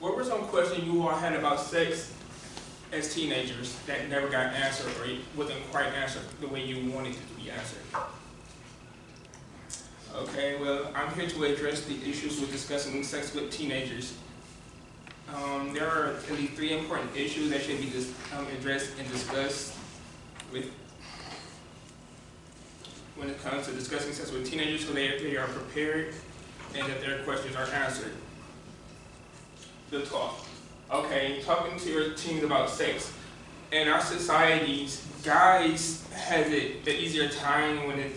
What were some questions you all had about sex as teenagers that never got answered or wasn't quite answered the way you wanted it to be answered? Okay, well, I'm here to address the issues with discussing sex with teenagers. There are at least 3 important issues that should be addressed and discussed with when it comes to discussing sex with teenagers, so they are prepared and that their questions are answered. The talk. Okay, talking to your teens about sex. In our societies, guys have an easier time when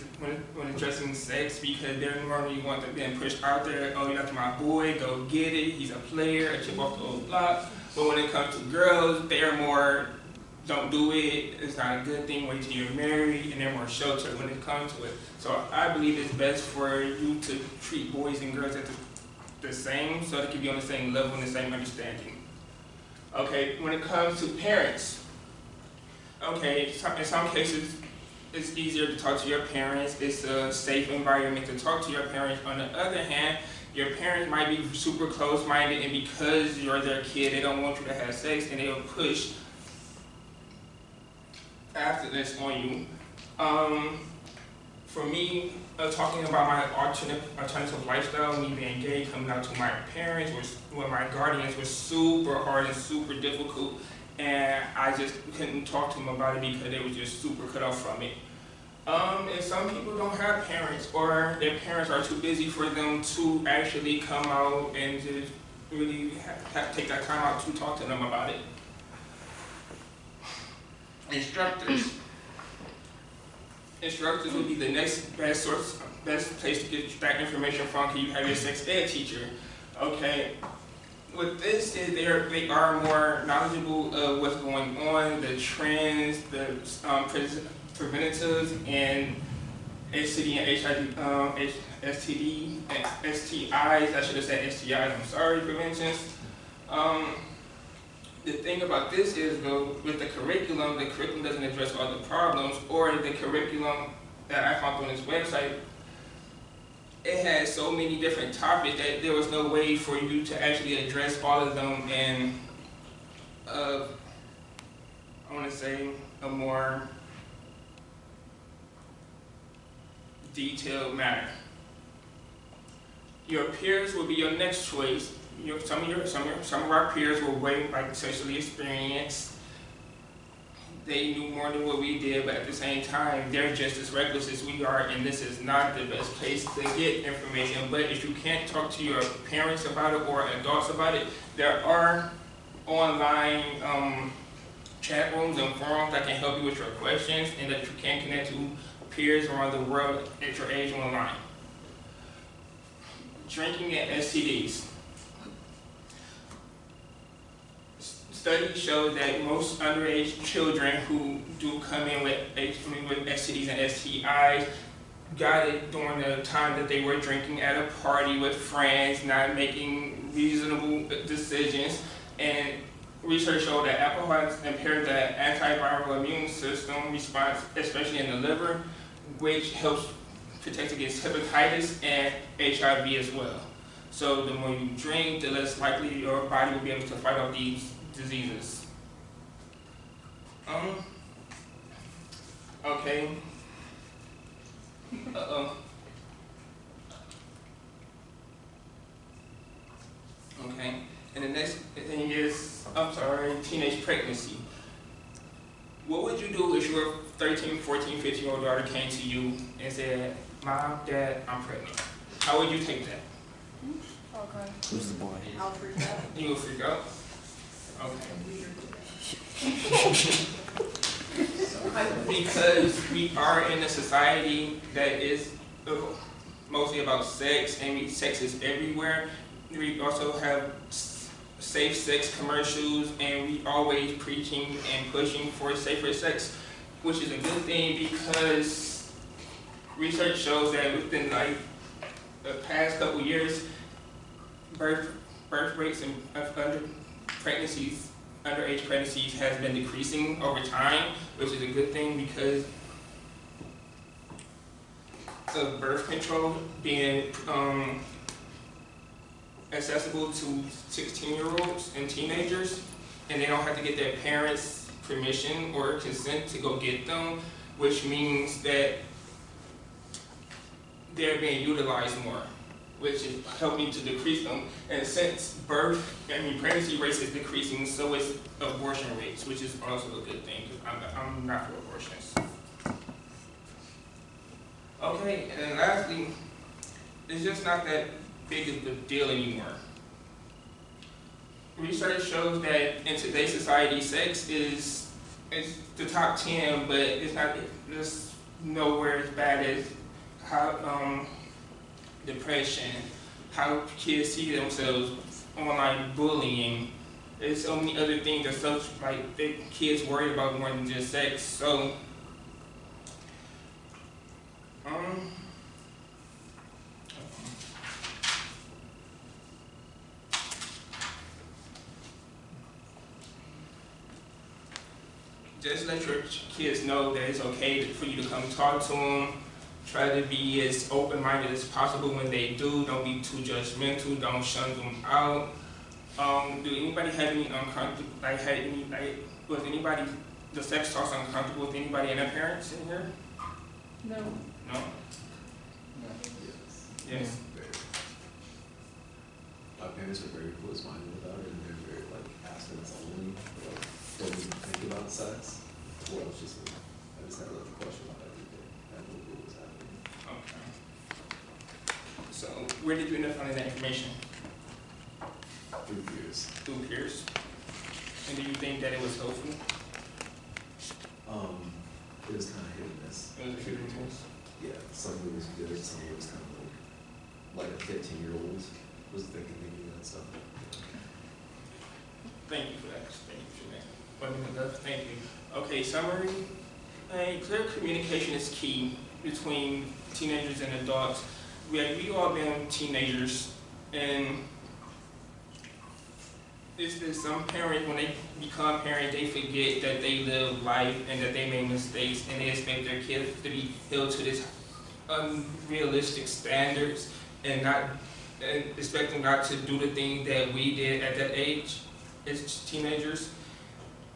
addressing sex because they're normally want to be pushed out there. Oh, you're not my boy, go get it. He's a player, a chip off the old block. But when it comes to girls, they are more, don't do it. It's not a good thing. Wait till you're married, and they're more sheltered when it comes to it. So I believe it's best for you to treat boys and girls at the same, so they can be on the same level and the same understanding. Okay, when it comes to parents, okay, in some cases, it's easier to talk to your parents. It's a safe environment to talk to your parents. On the other hand, your parents might be super close-minded, and because you're their kid, they don't want you to have sex, and they'll push abstinence on you. For me, talking about my alternative lifestyle, me being gay, coming out to my parents, my guardians, was super hard and super difficult, and I just couldn't talk to them about it because they were just super cut off from it. And some people don't have parents, or their parents are too busy for them to actually come out and just really take that time out to talk to them about it. Instructors. Instructors would be the next best place to get that information from, because you have your sex ed teacher. Okay, with this is they are more knowledgeable of what's going on, the trends, the preventatives, and STD and HIV, STD, STIs. I should have said STIs. I'm sorry, preventions. The thing about this is, though, with the curriculum doesn't address all the problems, or the curriculum that I found on this website, it has so many different topics that there was no way for you to actually address all of them in, I want to say, a more detailed manner. Your peers will be your next choice. Some of our peers were way sexually experienced. They knew more than what we did, but at the same time, they're just as reckless as we are, and this is not the best place to get information. But if you can't talk to your parents about it or adults about it, there are online chat rooms and forums that can help you with your questions, and that you can connect to peers around the world at your age online. Drinking and STDs. Studies show that most underage children who do come in with STDs and STIs got it during the time that they were drinking at a party with friends, not making reasonable decisions. And research showed that alcohol has impaired the antiviral immune system response, especially in the liver, which helps protect against hepatitis and HIV as well. So the more you drink, the less likely your body will be able to fight off these diseases. Okay. Okay. And the next thing is, teenage pregnancy. What would you do if your 13, 14, 15-year-old daughter came to you and said, "Mom, Dad, I'm pregnant"? How would you take that? Okay. Who's the boy? I'll freak out. You will freak out? Okay. Because we are in a society that is mostly about sex, and sex is everywhere. We also have safe sex commercials, and we always preaching and pushing for safer sex, which is a good thing underage research shows that within like the past couple years, birth rates and underage pregnancies has been decreasing over time, which is a good thing because of birth control being accessible to 16-year-olds and teenagers, and they don't have to get their parents' permission or consent to go get them, which means that they're being utilized more, which is helping to decrease them. And since pregnancy rates is decreasing, so is abortion rates, which is also a good thing, because I'm not for abortions. Okay, and then lastly, it's just not that big of a deal anymore. Research shows that in today's society, sex is the top 10, but it's not just nowhere as bad as how depression, how kids see themselves, online bullying. There's so many other things that that kids worry about more than just sex. So just let your kids know that it's okay for you to come talk to them. Try to be as open-minded as possible when they do. Don't be too judgmental. Don't shun them out. Do anybody have any was anybody, the sex talks uncomfortable with anybody and their parents in here? No. No? Yes. My parents are very close-minded about it, and they're very abstinence only. Don't even think about sex. Well, I just had a question about everything. I know what was happening. Okay. So, where did you end up finding that information? Through peers. Through peers. And do you think that it was helpful? It was kind of hit and miss. It was a hit and miss. Yeah, some of it was good, some of it was kind of like a 15-year-old was thinking they knew that stuff. Thank you for that. Thank you for that. Thank you. Okay, summary. Clear communication is key between teenagers and adults. We all been teenagers, and some parents, when they become parents, they forget that they live life and that they make mistakes, and they expect their kids to be held to this unrealistic standards and expect them not to do the things that we did at that age as teenagers.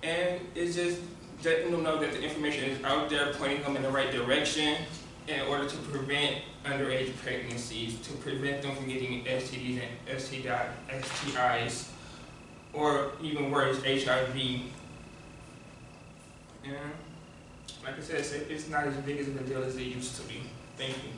And it's just letting them know that the information is out there, pointing them in the right direction in order to prevent underage pregnancies, to prevent them from getting STDs and STIs, or even worse, HIV. And like I said, it's not as big as a deal as it used to be. Thank you.